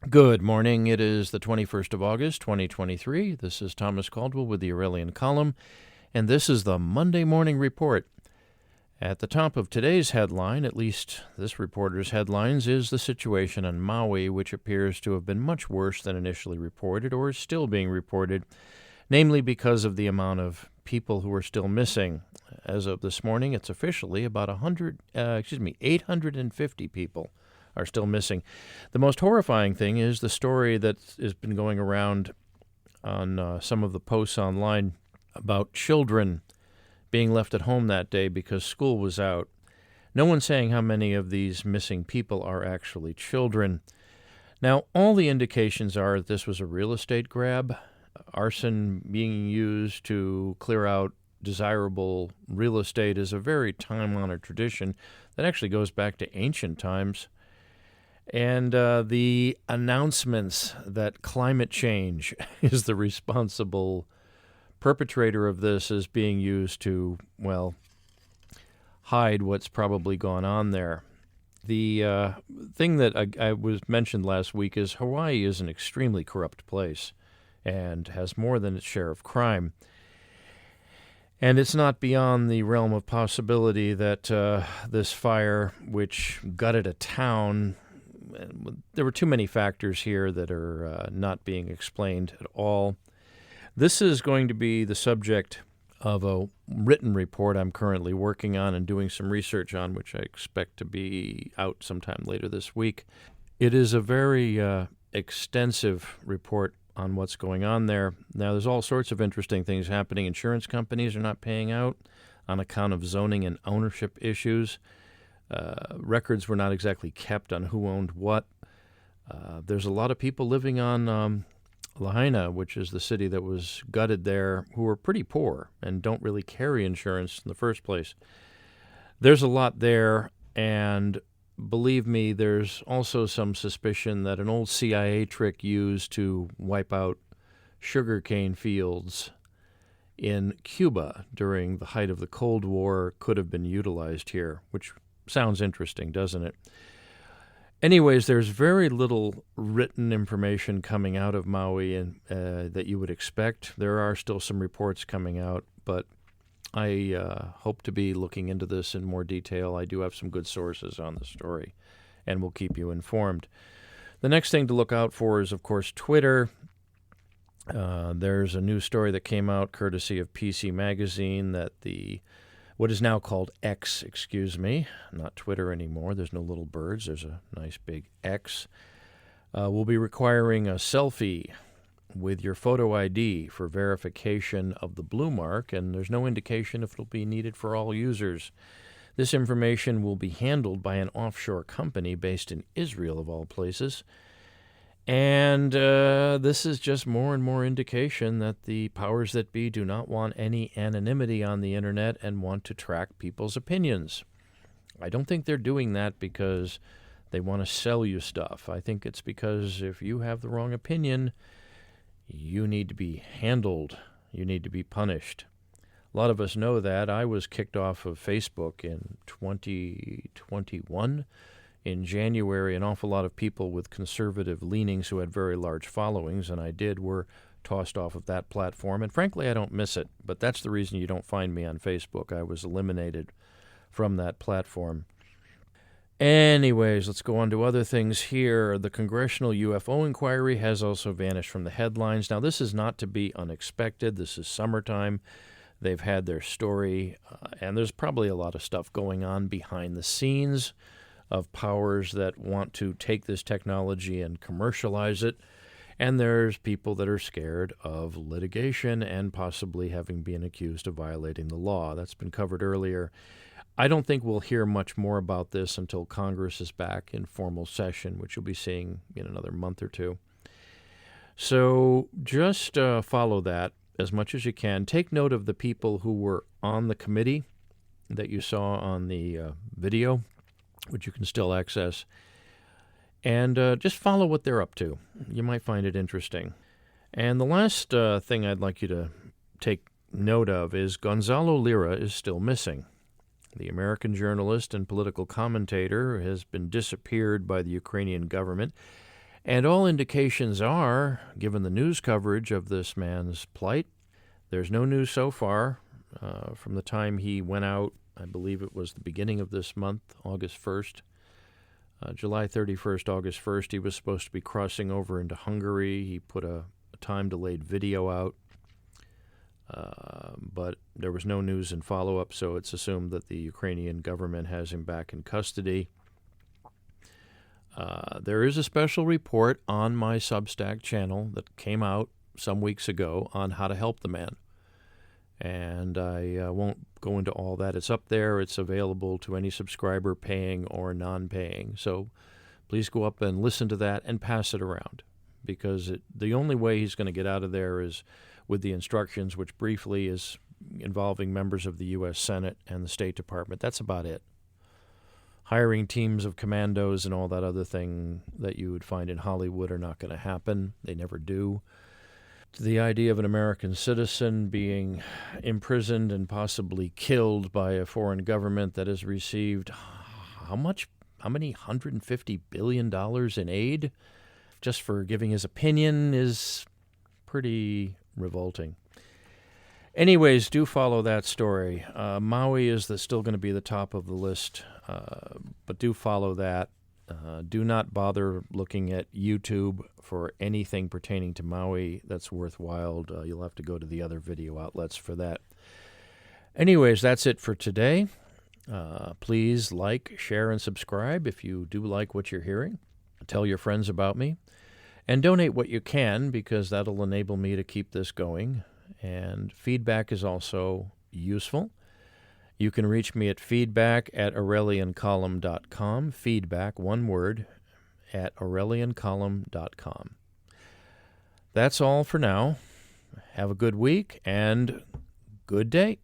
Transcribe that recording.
Good morning. It is the 21st of August, 2023. This is Thomas Caldwell with the Aurelian Column, and this is the Monday Morning Report. At the top of today's headline, at least this reporter's headlines, is the situation in Maui, which appears to have been much worse than initially reported, or is still being reported, namely because of the amount of people who are still missing. As of this morning, it's officially about 850 people are still missing. The most horrifying thing is the story that has been going around on some of the posts online about children being left at home that day because school was out. No one's saying how many of these missing people are actually children. Now, all the indications are that this was a real estate grab, arson being used to clear out desirable real estate is a very time-honored tradition that actually goes back to ancient times. And the announcements that climate change is the responsible perpetrator of this is being used to, well, hide what's probably gone on there. The thing that I was mentioned last week is Hawaii is an extremely corrupt place and has more than its share of crime. And it's not beyond the realm of possibility that this fire, which gutted a town, there were too many factors here that are not being explained at all. This is going to be the subject of a written report I'm currently working on and doing some research on, which I expect to be out sometime later this week. It is a very extensive report on what's going on there. Now, there's all sorts of interesting things happening. Insurance companies are not paying out on account of zoning and ownership issues. Records were not exactly kept on who owned what. There's a lot of people living on Lahaina, which is the city that was gutted there, who are pretty poor and don't really carry insurance in the first place. There's a lot there, and believe me, there's also some suspicion that an old CIA trick used to wipe out sugarcane fields in Cuba during the height of the Cold War could have been utilized here, which sounds interesting, doesn't it? Anyways, there's very little written information coming out of Maui and that you would expect. There are still some reports coming out, but I hope to be looking into this in more detail. I do have some good sources on the story, and we'll keep you informed. The next thing to look out for is, of course, Twitter. There's a new story that came out courtesy of PC Magazine that what is now called X, not Twitter anymore. There's no little birds. There's a nice big X. Will be requiring a selfie with your photo ID for verification of the blue mark, and there's no indication if it'll be needed for all users. This information will be handled by an offshore company based in Israel, of all places. And this is just more and more indication that the powers that be do not want any anonymity on the internet and want to track people's opinions. I don't think they're doing that because they want to sell you stuff. I think it's because if you have the wrong opinion, you need to be handled. You need to be punished. A lot of us know that. I was kicked off of Facebook in 2021. In January, an awful lot of people with conservative leanings who had very large followings, and I did, were tossed off of that platform. And frankly, I don't miss it, but that's the reason you don't find me on Facebook. I was eliminated from that platform. Anyways, let's go on to other things here. The congressional UFO inquiry has also vanished from the headlines. Now, this is not to be unexpected. This is summertime. They've had their story, and there's probably a lot of stuff going on behind the scenes of powers that want to take this technology and commercialize it. And there's people that are scared of litigation and possibly having been accused of violating the law. That's been covered earlier. I don't think we'll hear much more about this until Congress is back in formal session, which you'll be seeing in another month or two. So just follow that as much as you can. Take note of the people who were on the committee that you saw on the video, which you can still access, and just follow what they're up to. You might find it interesting. And the last thing I'd like you to take note of is Gonzalo Lira is still missing. The American journalist and political commentator has been disappeared by the Ukrainian government, And all indications are, given the news coverage of this man's plight, there's no news so far from the time he went out. I believe it was the beginning of this month, August 1st. July 31st, August 1st, he was supposed to be crossing over into Hungary. He put a time-delayed video out, but there was no news in follow-up, so it's assumed that the Ukrainian government has him back in custody. There is a special report on my Substack channel that came out some weeks ago on how to help the man. And I won't go into all that. It's up there. It's available to any subscriber, paying or non-paying. So please go up and listen to that and pass it around, because the only way he's going to get out of there is with the instructions, which briefly is involving members of the U.S. Senate and the State Department. That's about it. Hiring teams of commandos and all that other thing that you would find in Hollywood are not going to happen. They never do. The idea of an American citizen being imprisoned and possibly killed by a foreign government that has received how many $150 billion in aid just for giving his opinion is pretty revolting. Anyways, do follow that story. Maui is still going to be the top of the list, but do follow that. Do not bother looking at YouTube for anything pertaining to Maui that's worthwhile. You'll have to go to the other video outlets for that. Anyways, that's it for today. Please like, share, and subscribe if you do like what you're hearing. Tell your friends about me. And donate what you can, because that'll enable me to keep this going. And feedback is also useful. You can reach me at feedback@aureliancolumn.com. Feedback, one word, at aureliancolumn.com. That's all for now. Have a good week and good day.